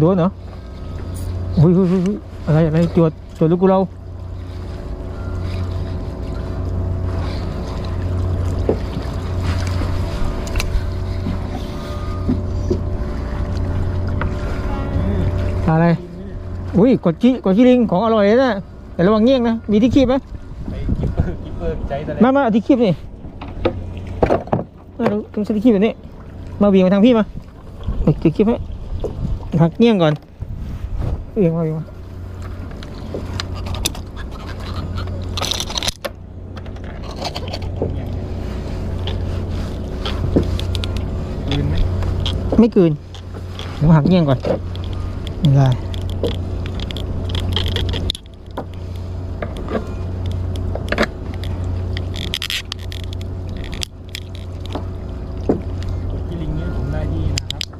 โดนเหรออุ้ยอะไรจวดลูกกูเราอะไรอุ้ยกดขี้ลิงของอร่อยนะแต่ระวังเงี้ยงนะมีที่คีบไหมกิปเปอร์ใจแต่มาที่คีบนี่เราต้องใช้ที่คีบแบบนี้มาเบี่ยงมาทางพี่มาติดคีบให้หักเงี้ยงก่อนเบี่ยงมาคืนไหมไม่คืนเดี๋ยวหักเงี้ยงก่อนไม่ได้